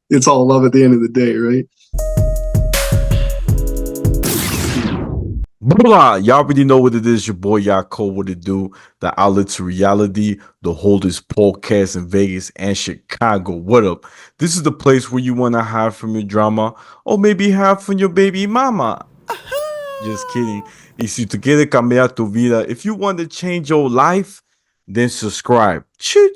It's all love at the end of the day, right? Blah, y'all already know what it is. Your boy Yaakov, what it do? The outlet to reality, the holdest podcast in Vegas and Chicago. What up? This is the place where you want to hide from your drama or maybe hide from your baby mama. Just kidding. Y si tú quieres cambiar tu vida, if you want to change your life, then subscribe. Ching.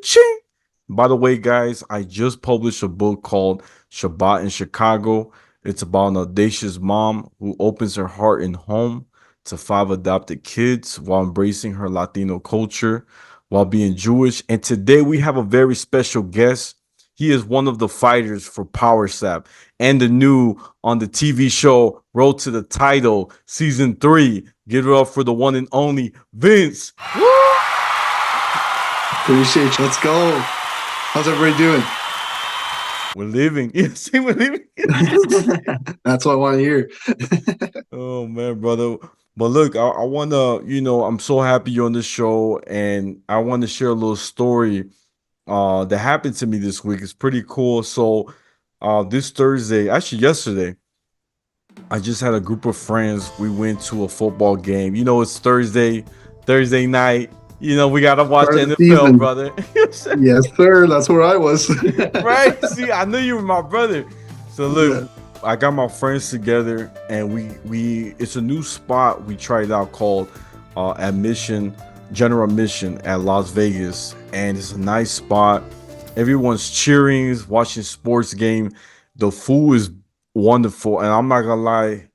By the way, guys, I just published a book called Shabbat in Chicago. It's about an audacious mom who opens her heart and home to 5 adopted kids while embracing her Latino culture while being Jewish. And today we have a very special guest. He is one of the fighters for Powerslap and the new on the TV show Road to the Title Season 3. Give it up for the one and only Vince. Woo! Appreciate you. Let's go. How's everybody doing? We're living. Yes, we're living. That's what I want to hear. Oh man, brother. But look, I wanna, I'm so happy you're on the show, and I want to share a little story that happened to me this week. It's pretty cool. So this Thursday, actually yesterday, I just had a group of friends. We went to a football game. You know, it's Thursday night. You know, we gotta watch Start of the NFL, season. brother. Yes, sir. That's where I was. Right? See, I knew you were my brother. So Yeah. look, I got my friends together, and we it's a new spot we tried out called General Admission at Las Vegas, and it's a nice spot. Everyone's cheering, watching sports game. The food is wonderful, and I'm not gonna lie,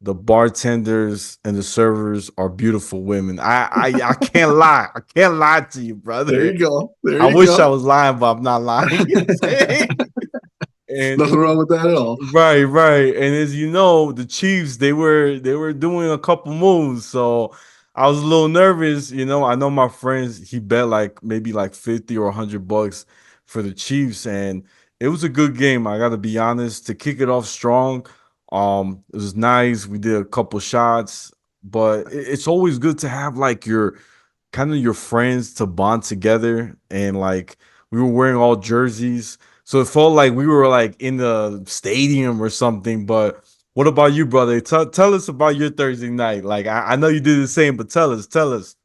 the bartenders and the servers are beautiful women. I can't lie. I can't lie to you, There brother. you go. There I you wish I go. was lying, but I'm not lying. You know what I'm saying? And Nothing wrong with that at all. right. And as you know, the Chiefs, they were doing a couple moves. So I was a little nervous. I know my friends, he bet like maybe like 50 or $100 for the Chiefs. And it was a good game. I gotta be honest. To kick it off strong, it was nice. We did a couple shots, but it's always good to have like your kind of your friends to bond together. And like we were wearing all jerseys, so it felt like we were like in the stadium or something. But what about you, brother? Tell us about your Thursday night. Like I know you did the same, but tell us.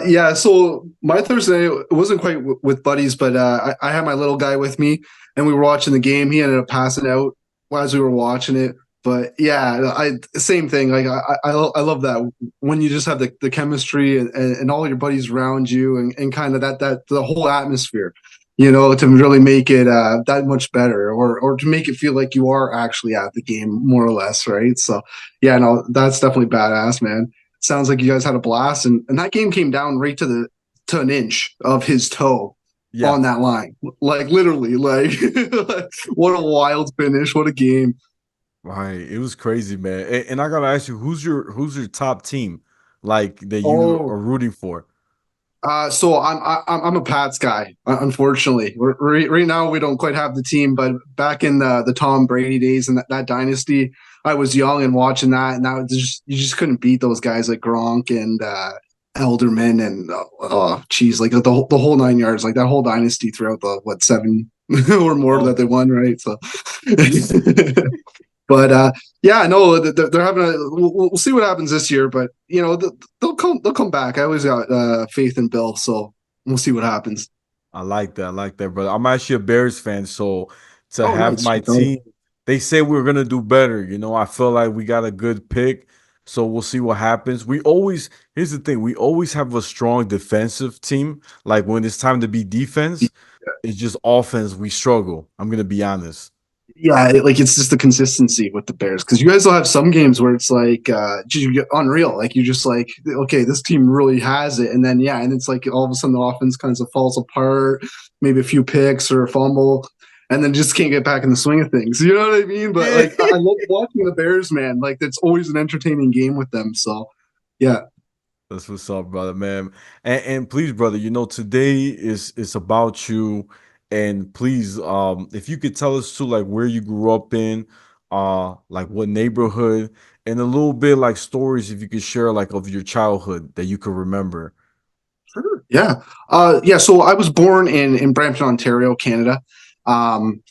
Yeah, so my Thursday it wasn't quite with buddies, but I had my little guy with me, and we were watching the game. He ended up passing out as we were watching it. But yeah, I same thing. Like I love that when you just have the chemistry and all your buddies around you and kind of that the whole atmosphere, to really make it that much better or to make it feel like you are actually at the game more or less, right? So yeah, no, that's definitely badass, man. Sounds like you guys had a blast, and that game came down right to an inch of his toe Yeah, on that line, like literally, like what a wild finish, what a game. right. It was crazy, man. And I gotta ask you, who's your top team, like that you are Oh, rooting for? so I'm a Pats guy. Unfortunately, right now we don't quite have the team, but back in the Tom Brady days and that dynasty, I was young and watching that, and that was just you just couldn't beat those guys like Gronk and Elderman and geez, like the whole 9 yards, like that whole dynasty throughout the what seven or more Oh, that they won, right? So. But yeah, no, they're having a. We'll see what happens this year, but they'll come back. I always got faith in Bill, so we'll see what happens. I like that. I like that, brother. I'm actually a Bears fan, so to Oh, have nice. my team, they say we're gonna do better. I feel like we got a good pick, so we'll see what happens. Here's the thing: we always have a strong defensive team. Like when it's time to be defense, it's just offense. We struggle. I'm gonna be honest. Yeah, like it's just the consistency with the Bears because you guys will have some games where it's like unreal. Like you're just like, okay, this team really has it, and then yeah, and it's like all of a sudden the offense kind of falls apart, maybe a few picks or a fumble, and then just can't get back in the swing of things. You know what I mean? But Yeah. like I love watching the Bears, man. Like it's always an entertaining game with them. So yeah. That's what's up, brother, man. And please, brother, today is about you. And please, if you could tell us too, like where you grew up in, like what neighborhood, and a little bit like stories if you could share like of your childhood that you could remember. Sure. Yeah. Yeah. So I was born in Brampton, Ontario, Canada. Um,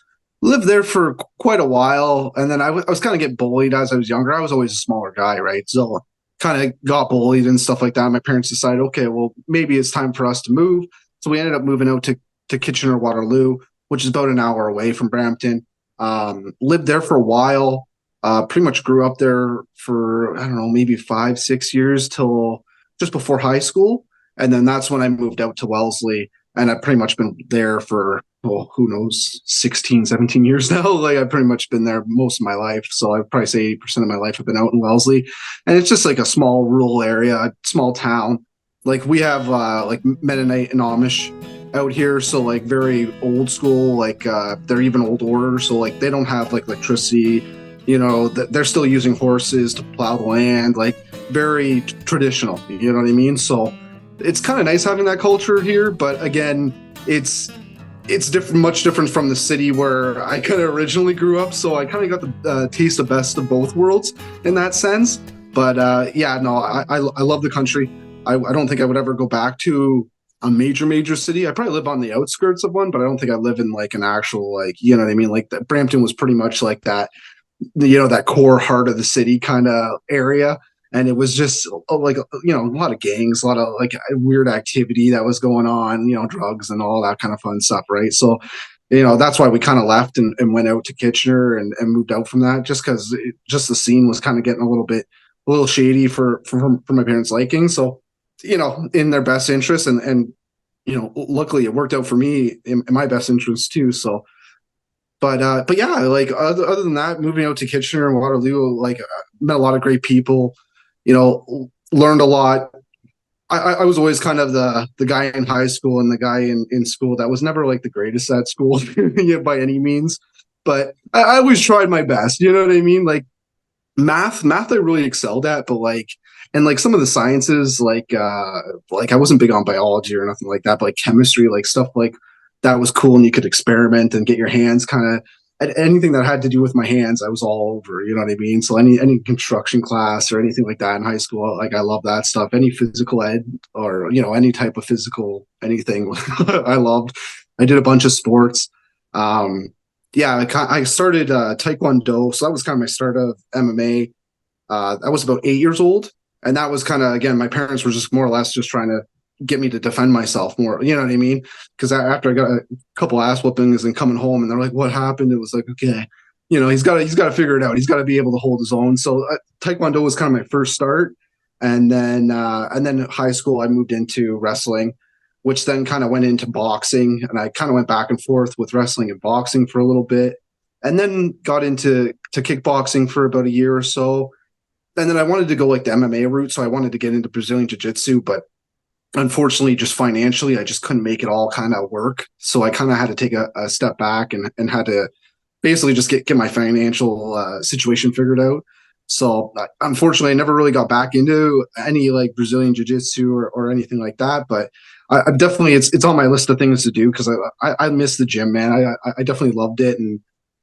lived there for quite a while, and then I was kind of get bullied as I was younger. I was always a smaller guy, right? So kind of got bullied and stuff like that. My parents decided, okay, well maybe it's time for us to move. So we ended up moving out to Kitchener Waterloo, which is about an hour away from Brampton. Lived there for a while. Pretty much grew up there for I don't know, maybe 5 6 years till just before high school, and then that's when I moved out to Wellesley, and I've pretty much been there for, well, who knows, 16, 17 years now. Like I've pretty much been there most of my life. So I'd probably say 80% of my life I've been out in Wellesley. And it's just like a small rural area, a small town. Like we have like Mennonite and Amish out here. So like very old school, like they're even old order. So like they don't have like electricity, they're still using horses to plow the land, like very traditional, you know what I mean? So it's kind of nice having that culture here, but again, it's different, much different from the city where I kind of originally grew up. So I kind of got the taste the best of both worlds in that sense. But yeah, no, I love the country. I don't think I would ever go back to a major city. I probably live on the outskirts of one, but I don't think I live in like an actual, like, you know what I mean? Like that Brampton was pretty much like that, that core heart of the city kind of area. And it was just like, a lot of gangs, a lot of like weird activity that was going on, drugs and all that kind of fun stuff. Right. So, that's why we kind of left and went out to Kitchener and moved out from that, just because just the scene was kind of getting a little shady for my parents' liking. So, in their best interest, luckily it worked out for me in my best interest too. So, but yeah, like other than that, moving out to Kitchener and Waterloo, like met a lot of great people, learned a lot. I was always kind of the guy in high school and the guy in school that was never like the greatest at school by any means, but I always tried my best. You know what I mean? Like math I really excelled at, but like, and like some of the sciences, like I wasn't big on biology or nothing like that, but like chemistry, like stuff like that was cool, and you could experiment and get your hands kind of at anything that had to do with my hands. I was all over, you know what I mean? So any construction class or anything like that in high school, like I love that stuff. Any physical ed or any type of physical anything, I loved. I did a bunch of sports. um yeah, I started Taekwondo, so that was kind of my start of MMA. I was about 8 years old, and that was kind of, again, my parents were just more or less just trying to get me to defend myself more. You know what I mean? Because after I got a couple ass whoopings and coming home, and they're like, "What happened?" It was like, okay, he's got to figure it out. He's got to be able to hold his own. So Taekwondo was kind of my first start, and then high school I moved into wrestling, which then kind of went into boxing, and I kind of went back and forth with wrestling and boxing for a little bit, and then got into kickboxing for about a year or so. And then I wanted to go like the MMA route, so I wanted to get into Brazilian jiu-jitsu, but unfortunately, just financially, I just couldn't make it all kind of work. So I kind of had to take a step back and had to basically just get my financial situation figured out. So unfortunately, I never really got back into any like Brazilian jiu-jitsu or anything like that. But I definitely, it's on my list of things to do, because I miss the gym, man. I definitely loved it, and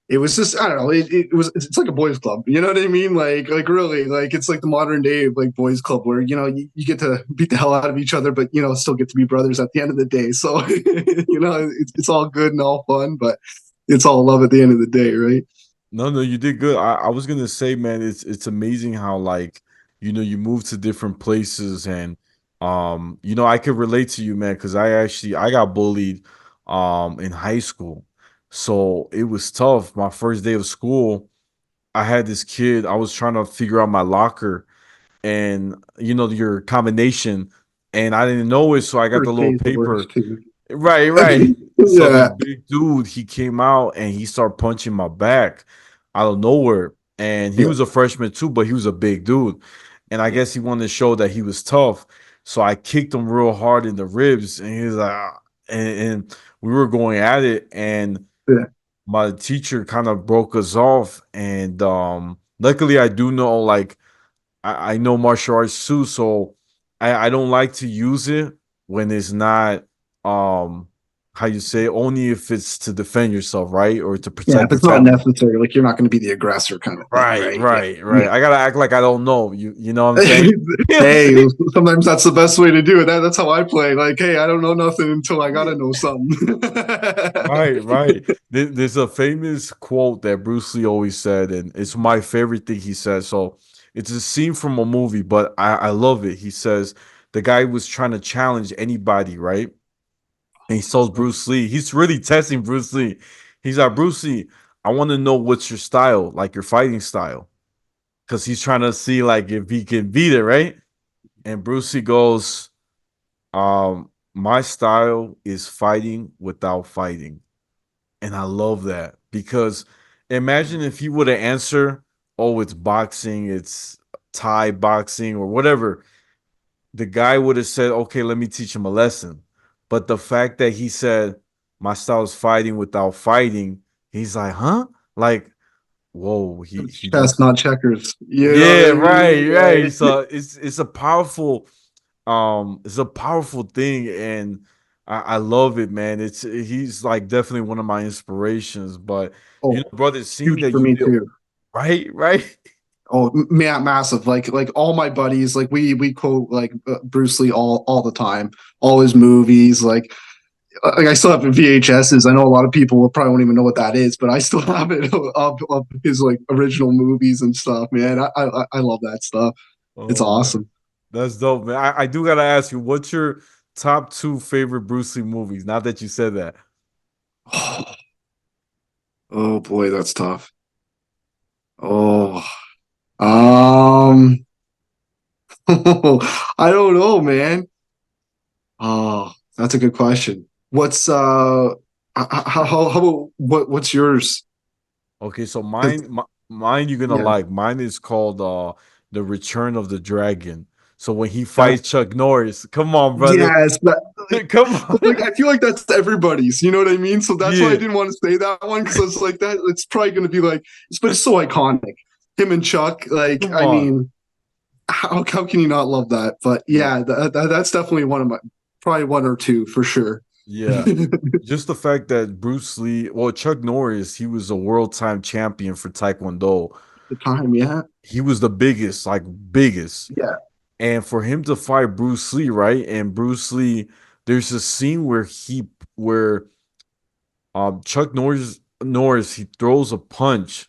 it was just, I don't know, it's like a boys club, you know what I mean? Like really, like it's like the modern day like boys club where you get to beat the hell out of each other, but still get to be brothers at the end of the day. So it's all good and all fun, but it's all love at the end of the day, right? No, no, you did good. I was gonna say, man, it's amazing how, like, you move to different places, and I could relate to you, man, because I got bullied in high school. So it was tough. My first day of school, I had this kid, I was trying to figure out my locker, and your combination, and I didn't know it, so I got the First day little is the worst paper. too. Right, right. So this Yeah, big dude, he came out and he started punching my back out of nowhere. And he yeah, was a freshman too, but he was a big dude. And I guess he wanted to show that he was tough. So I kicked him real hard in the ribs, and he was like, "Ah," and we were going at it, and yeah. my teacher kind of broke us off. And luckily I do know, like, I know martial arts too, so I don't like to use it when it's not um how you say, only if it's to defend yourself, right, or to Yeah, if protect the it's not family. necessary, like you're not going to be the aggressor kind of thing, Right, right? Yeah. right, right. I gotta act like I don't know. You know what I'm saying? You know what I'm Hey, saying? sometimes that's the best way to do it. That's how I play. Like, hey, I don't know nothing until I gotta know something. Right, right. There's a famous quote that Bruce Lee always said, and it's my favorite thing he said. So it's a scene from a movie, but I love it. He says the guy was trying to challenge anybody, right? And he tells Bruce Lee, he's really testing Bruce Lee. He's like, Bruce Lee, I want to know what's your style, like your fighting style. Because he's trying to see like if he can beat it, right? And Bruce Lee goes, my style is fighting without fighting. And I love that because imagine if he would have answered, oh, it's boxing, it's Thai boxing or whatever. The guy would have said, okay, let me teach him a lesson. But the fact that he said, my style is fighting without fighting, he's like, huh? Like, whoa, It's he chess, just not checkers. You know what yeah, I mean? right, right. So it's a powerful thing, and I love it, man. It's he's like definitely one of my inspirations. But Oh, brother, seeing huge that for you me did too. right, right. Oh, man, massive. Like all my buddies, like we quote like Bruce Lee all the time, all his movies. Like I still have VHSs. I know a lot of people will probably won't even know what that is, but I still have it of his like original movies and stuff. Man, I love that stuff. It's Oh man, awesome. that's dope, man. I do gotta ask you, what's your top two favorite Bruce Lee movies? Now that you said that, Oh boy, that's tough. Oh, um, I don't know, man. Oh, that's a good question. What's how about what's yours? okay. So 'Cause- mine you're gonna yeah, like. Mine is called The Return of the Dragon. So when he that fights Chuck Norris, come on, brother. yes, that Come but on. like I feel like that's everybody's. You know what I mean? So that's why I Yeah. didn't want to say that one because it's like that. It's probably going to be like, but it's so iconic. Him and Chuck. Like, Come I on. mean, how can you not love that? But Yeah. yeah, that's definitely one of my probably one or two for sure. Yeah. Just the fact that Bruce Lee, well, Chuck Norris, he was a world time champion for Taekwondo. The time, yeah, He was the biggest, like biggest. yeah, And for him to fight Bruce Lee, right? And Bruce Lee, there's a scene where Chuck Norris he throws a punch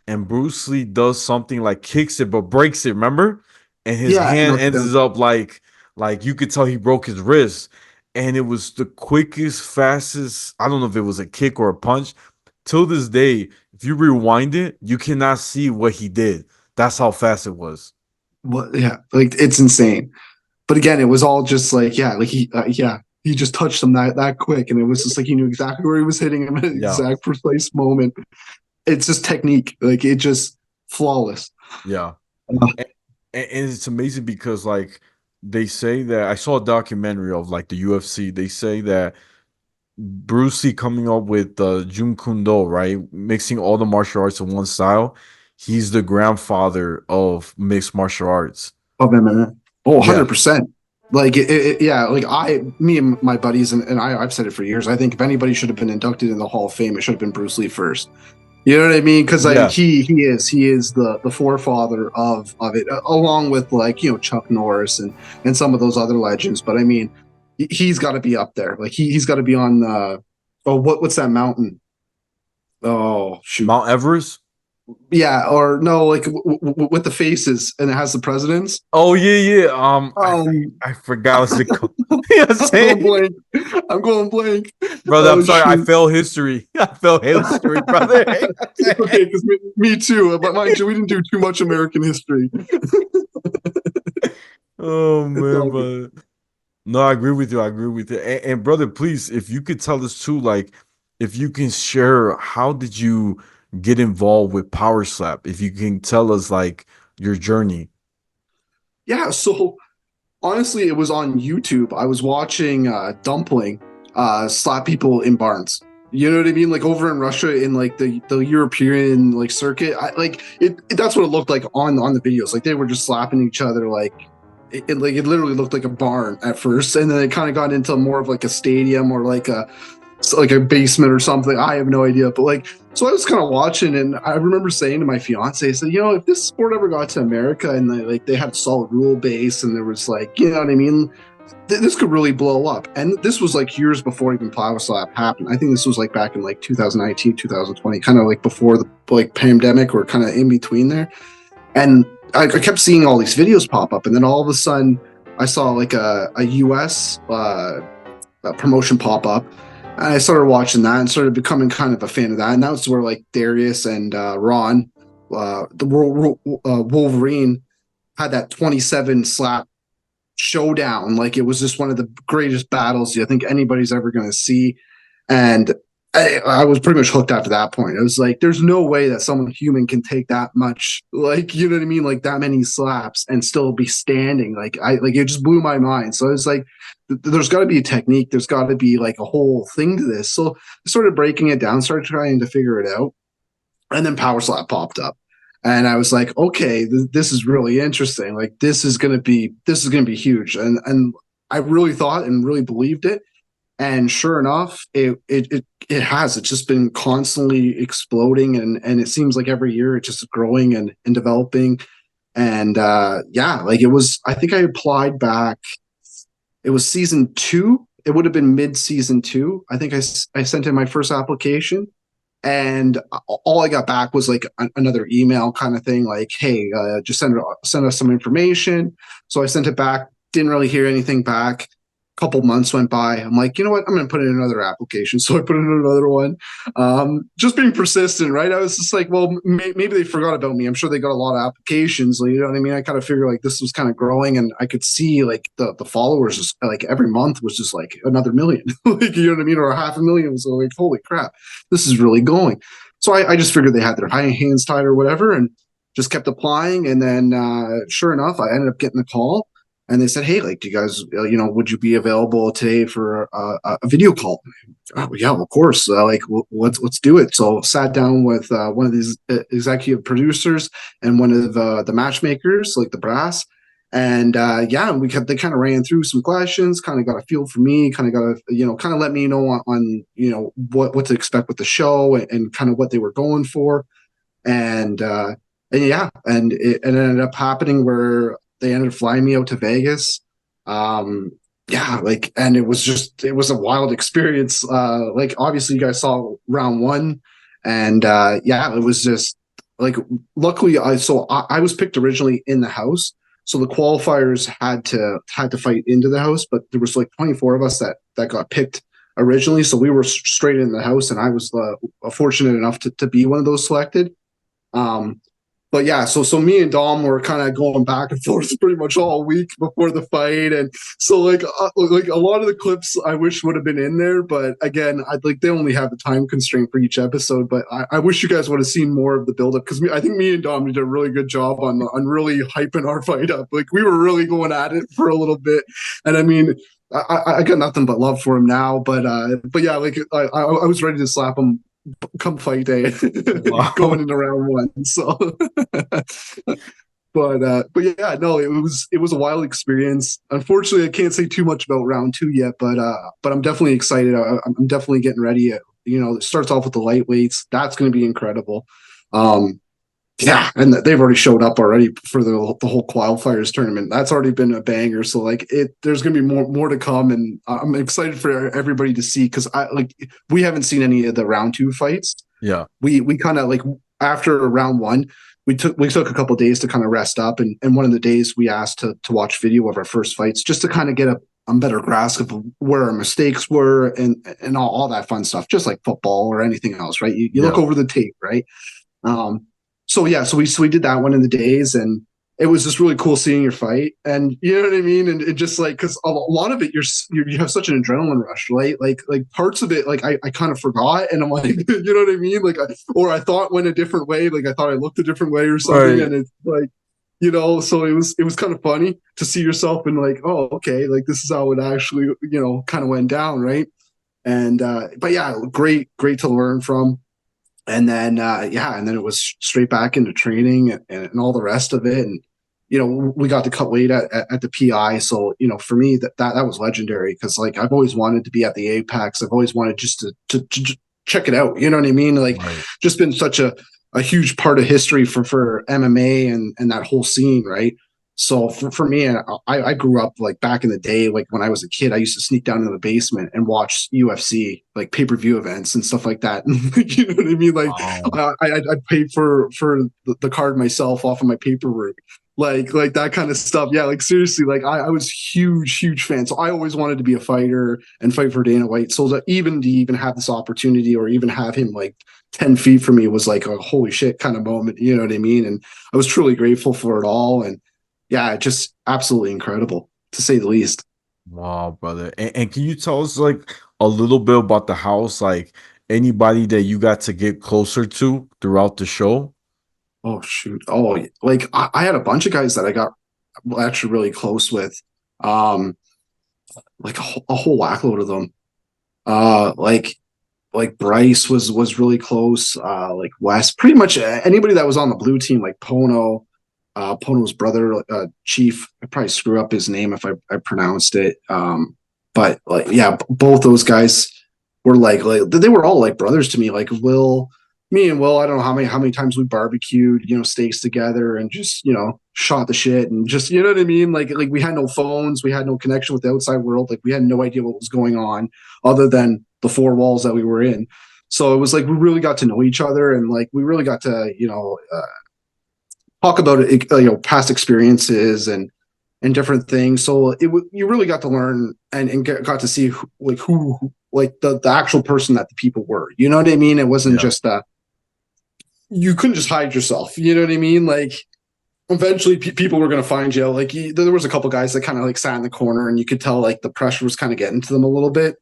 and Bruce Lee does something like kicks it but breaks it, remember? And his yeah. hand No, ends up like you could tell he broke his wrist. And it was the quickest, fastest, I don't know if it was a kick or a punch. Till this day, if you rewind it, you cannot see what he did. That's how fast it was. what? Yeah, like it's insane. But again, it was all just like yeah, like he just touched him that quick, and it was just like he knew exactly where he was hitting him at an Yeah. exact precise moment. It's just technique, like it just flawless. Yeah. Uh, And, and it's amazing because like they say that I saw a documentary of like the UFC. They say that Bruce Lee coming up with Jun Kundo, right? Mixing all the martial arts in one style. He's the grandfather of mixed martial arts. of MMA. Oh, Yeah. 100%. Like yeah, like me and my buddies, and I've said it for years. I think if anybody should have been inducted in the Hall of Fame, it should have been Bruce Lee first. You know what I mean? Because like Yeah. he is the forefather of it, along with like Chuck Norris and some of those other legends. But I mean, he's got to be up there. Like he's got to be on. Oh, what's that mountain? Oh shoot, Mount Everest. yeah, or no, like with the faces and it has the presidents. Oh yeah, yeah. Um, I forgot what's it called. You know what I'm I'm going saying? blank. I'm going blank. Brother, I'm Oh sorry. I shoot. failed history. I failed history, brother. Okay, because me too. But mind you, we didn't do too much American history. Oh It's man, all good. but no, I agree with you. I agree with you. And brother, please, if you could tell us too, like, if you can share, how did you get involved with Powerslap? If you can tell us, like, your journey. Yeah, so honestly, it was on YouTube. I was watching Dumpling slap people in barns. You know what I mean? Like over in Russia, in like the European like circuit, that's what it looked like on the videos. Like they were just slapping each other. Like it literally looked like a barn at first, and then it kind of got into more of like a stadium or like like a basement or something. I have no idea. But like, so I was kind of watching, and I remember saying to my fiance, I said, you know, if this sport ever got to America and they had a solid rule base and there was like, you know what I mean? This could really blow up. And this was like years before even Powerslap happened. I think this was like back in like 2019, 2020, kind of like before the like pandemic or kind of in between there. And I kept seeing all these videos pop up. And then all of a sudden I saw like a US promotion pop up. And I started watching that and started becoming kind of a fan of that. And that was where like Darius and Ron, Wolverine, had that 27 slap showdown. Like it was just one of the greatest battles I think anybody's ever going to see. And I was pretty much hooked after that point. It was like, there's no way that someone human can take that much, like, you know what I mean? Like that many slaps and still be standing. Like it just blew my mind. So it's like, there's got to be a technique. There's got to be like a whole thing to this. So I started breaking it down, started trying to figure it out. And then Powerslap popped up. And I was like, okay, this is really interesting. Like this is gonna be huge. And I really thought and really believed it. And sure enough, it has. It's just been constantly exploding, and it seems like every year it's just growing and developing. And yeah, like it was. I think I applied back. It was season 2. It would have been mid-season 2. I think I sent in my first application, and all I got back was like another email kind of thing, like, "Hey, just send us some information." So I sent it back. Didn't really hear anything back. Couple months went by. I'm like, you know what? I'm going to put in another application. So I put in another one. Just being persistent, right? I was just like, well, maybe they forgot about me. I'm sure they got a lot of applications. You know what I mean? I kind of figured like this was kind of growing, and I could see like the followers just like every month was just like another million, like, you know what I mean? Or 500,000. So like, holy crap, this is really going. So I just figured they had their hands tied or whatever, and just kept applying. And then sure enough, I ended up getting the call. And they said, "Hey, like, do you guys, would you be available today for a video call?" Oh, yeah, of course. Like, let's do it. So sat down with one of these executive producers and one of the matchmakers, like the brass. And yeah, they kind of ran through some questions, kind of got a feel for me, kind of got a, kind of let me know on what to expect with the show and kind of what they were going for. And yeah, and it ended up happening where they ended up flying me out to Vegas. Yeah, like, and it was a wild experience. Like, obviously, you guys saw round 1, and yeah, it was just like, luckily, I was picked originally in the house, so the qualifiers had to fight into the house, but there was like 24 of us that got picked originally, so we were straight in the house, and I was fortunate enough to be one of those selected. But yeah, so me and Dom were kind of going back and forth pretty much all week before the fight, and so like a lot of the clips I wish would have been in there, but again, they only have a time constraint for each episode. But I wish you guys would have seen more of the buildup, because I think me and Dom did a really good job on really hyping our fight up. Like we were really going at it for a little bit, and I mean, I got nothing but love for him now. But yeah, like I was ready to slap him come fight day. Wow. Going into round 1. So but yeah, no, it was a wild experience. Unfortunately, I can't say too much about round 2 yet, but I'm definitely excited. I'm definitely getting ready. It starts off with the lightweights. That's going to be incredible. Yeah, and they've already showed up already for the whole qualifiers tournament. That's already been a banger. So like there's gonna be more to come, and I'm excited for everybody to see, because we haven't seen any of the round 2 fights. Yeah, we kind of like, after round 1, we took a couple of days to kind of rest up, and one of the days we asked to watch video of our first fights, just to kind of get a better grasp of where our mistakes were and all that fun stuff, just like football or anything else, right? You look over the tape, right? So yeah, so we did that one in the days, and it was just really cool seeing your fight, and you know what I mean, and it just like, because a lot of it you have such an adrenaline rush, right? Like parts of it, like I kind of forgot, and I'm like, you know what I mean, like I thought went a different way, like I thought I looked a different way or something, right. And it's like, so it was kind of funny to see yourself and like, oh, okay, like this is how it actually kind of went down, right? And but yeah, great to learn from. And then, yeah, and then it was straight back into training and all the rest of it. And we got to cut weight at the PI. So, for me, that was legendary because like I've always wanted to be at the Apex. I've always wanted just to check it out. You know what I mean? Like, Right. just been such a huge part of history for MMA and that whole scene, right? So for me, I grew up like back in the day, like when I was a kid, I used to sneak down into the basement and watch UFC, like pay-per-view events and stuff like that. You know what I mean? Like Wow. I'd pay for the card myself off of my paperwork, like that kind of stuff. Yeah, like seriously, like I was huge fan. So I always wanted to be a fighter and fight for Dana White. So to even have this opportunity or even have him like 10 feet from me was like a holy shit kind of moment. You know what I mean? And I was truly grateful for it all. And yeah, just absolutely incredible to say the least. Wow, brother. And can you tell us like a little bit about the house? Like anybody that you got to get closer to throughout the show? Oh shoot. Oh, like I had a bunch of guys that I got actually really close with. Um, like a whole whackload of them. Like Bryce was really close. Like Wes, pretty much anybody that was on the blue team, like Pono, Pono's brother, Chief. I probably screw up his name if I pronounced it. But like, yeah, both those guys were like they were all like brothers to me. Like me and Will. I don't know how many times we barbecued, steaks together and just shot the shit and just you know what I mean. Like we had no phones, we had no connection with the outside world. Like we had no idea what was going on other than the four walls that we were in. So it was like we really got to know each other and like we really got to talk about past experiences and different things. So you really got to learn and got to see who like the actual person that the people were. You know what I mean? It wasn't Yeah. just you couldn't just hide yourself. You know what I mean? Like eventually people were going to find you. Like there was a couple guys that kind of like sat in the corner and you could tell like the pressure was kind of getting to them a little bit.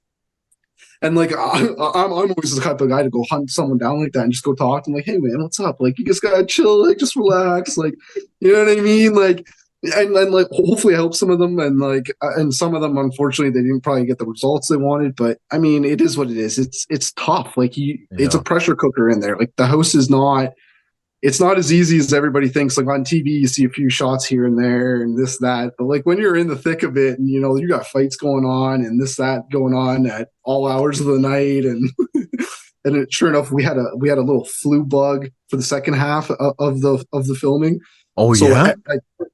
And like I'm always the type of guy to go hunt someone down like that and just go talk to them like, hey man, what's up? Like you just gotta chill, like just relax, like you know what I mean? Like and like hopefully help some of them and some of them unfortunately they didn't probably get the results they wanted, but I mean it is what it is. It's tough. Like it's a Yeah. pressure cooker in there. Like the house is not it's not as easy as everybody thinks. Like on TV, you see a few shots here and there and this, that. But like when you're in the thick of it and you got fights going on and this, that going on at all hours of the night. And sure enough, we had a little flu bug for the second half of the filming. Oh So yeah?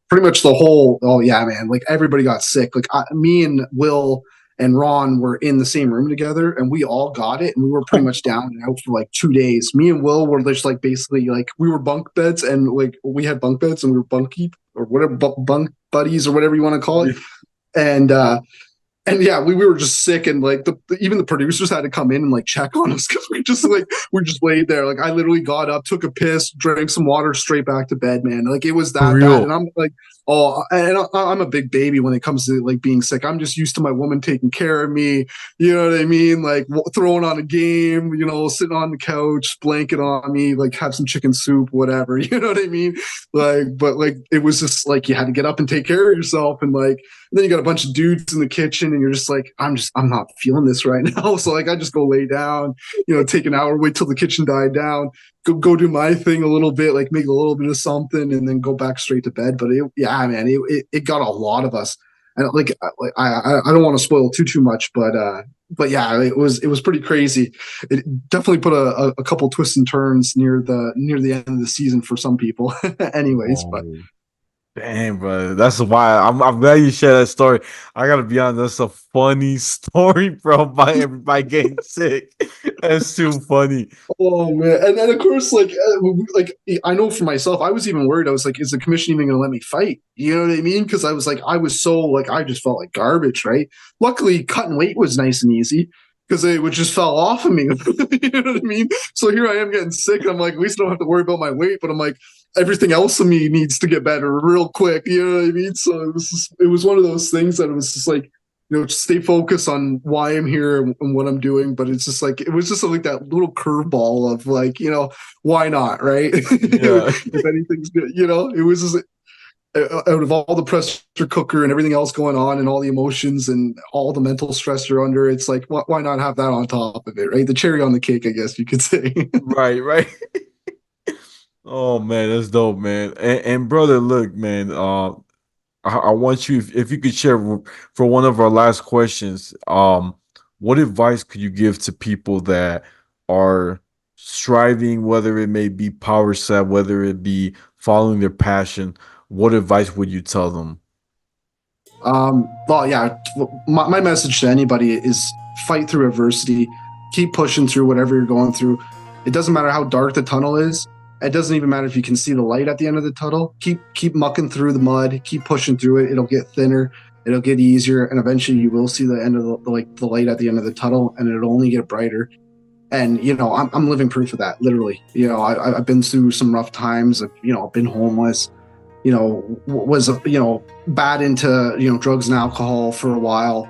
pretty much oh yeah, man, like everybody got sick. Like me and Will and Ron were in the same room together and we all got it and we were pretty much down and out for like 2 days. Me and Will were just like basically like we were bunk beds and like we had bunk beds and we were bunky or whatever bunk buddies or whatever you want to call it. And and yeah, we were just sick, and like even the producers had to come in and like check on us because we just laid there. Like I literally got up, took a piss, drank some water, straight back to bed, man. Like it was For that bad, and real. I'm like, oh, and I'm a big baby when it comes to like being sick. I'm just used to my woman taking care of me. You know what I mean? Like throwing on a game, sitting on the couch, blanket on me, like have some chicken soup, whatever. You know what I mean? Like, but like it was just like you had to get up and take care of yourself, and like and then you got a bunch of dudes in the kitchen and you're just like, I'm not feeling this right now. So like I just go lay down, take an hour, wait till the kitchen died down, go do my thing a little bit, like make a little bit of something and then go back straight to bed. But yeah, man, it got a lot of us. And I don't want to spoil too much, but yeah, it was pretty crazy. It definitely put a couple twists and turns near the end of the season for some people. Anyways, but Oh. Damn, bro. That's why I'm glad you shared that story. I gotta be honest, that's a funny story, bro, by everybody getting sick. That's too funny. oh man, and then of course, like I know for myself, I was even worried. I was like, is the commission even going to let me fight? You know what I mean? Because I was like, I was so like, I just felt like garbage, right? Luckily, cutting weight was nice and easy because it would just fell off of me. You know what I mean? So here I am getting sick, and I'm like, at least I don't have to worry about my weight. But I'm like, everything else of me needs to get better real quick. You know what I mean? So it was one of those things that it was just like stay focused on why I'm here and what I'm doing. But it's just like it was just like that little curveball of like, why not, right? Yeah. If anything's good, it was just out of all the pressure cooker and everything else going on and all the emotions and all the mental stress you're under, it's like why not have that on top of it, right? The cherry on the cake, I guess you could say. Right, right. Oh man, that's dope, man. And brother, look, man. I want you if you could share for one of our last questions. What advice could you give to people that are striving, whether it may be power set, whether it be following their passion? What advice would you tell them? Well, yeah, my message to anybody is fight through adversity, keep pushing through whatever you're going through. It doesn't matter how dark the tunnel is. It doesn't even matter if you can see the light at the end of the tunnel. Keep mucking through the mud, keep pushing through it. It'll get thinner, it'll get easier, and eventually you will see the end of the light at the end of the tunnel, and it'll only get brighter. And I'm living proof of that, literally. I've been through some rough times. I've been homeless, was bad into drugs and alcohol for a while.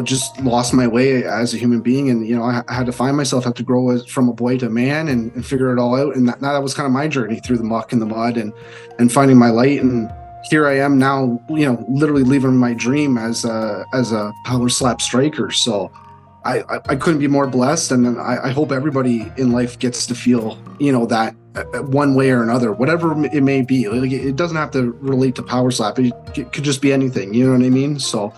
Just lost my way as a human being, and I had to find myself, had to grow from a boy to a man, and figure it all out. And that was kind of my journey through the muck and the mud, and finding my light. And here I am now, literally living my dream as a power slap striker. So I couldn't be more blessed, and I hope everybody in life gets to feel that one way or another, whatever it may be. Like, it doesn't have to relate to power slap. It could just be anything. You know what I mean? So,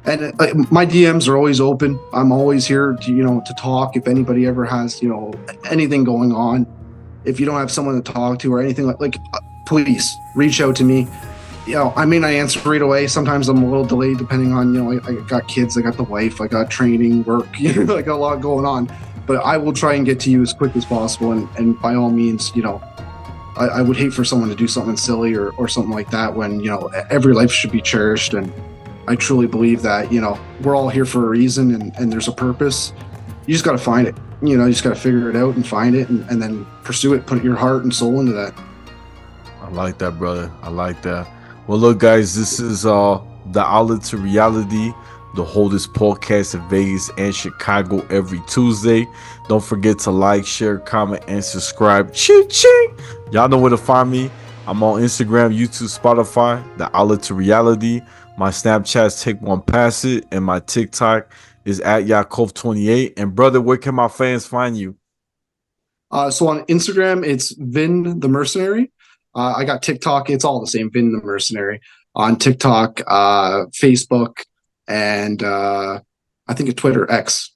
and my DMs are always open. I'm always here to talk. If anybody ever has anything going on, if you don't have someone to talk to or anything please reach out to me. I may not answer right away. Sometimes I'm a little delayed depending on, I got kids, I got the wife, I got training, work, I got a lot going on. But I will try and get to you as quick as possible. And by all means, I would hate for someone to do something silly or something like that when, every life should be cherished. And I truly believe that, we're all here for a reason and there's a purpose. You just got to find it. You just got to figure it out and find it and then pursue it, put your heart and soul into that. I like that, brother. I like that. Well, look, guys, this is the Outlet to Reality, the holdest podcast in Vegas and Chicago every Tuesday. Don't forget to like, share, comment, and subscribe. Ching ching. Y'all know where to find me. I'm on Instagram, YouTube, Spotify, the Outlet to Reality. My Snapchat's Take One Pass It, and my TikTok is at Yaakov28. And brother, where can my fans find you? So on Instagram, it's vin.the.mercenary. I got TikTok. It's all the same, vin.the.mercenary. On TikTok, Facebook, and I think it's Twitter, X.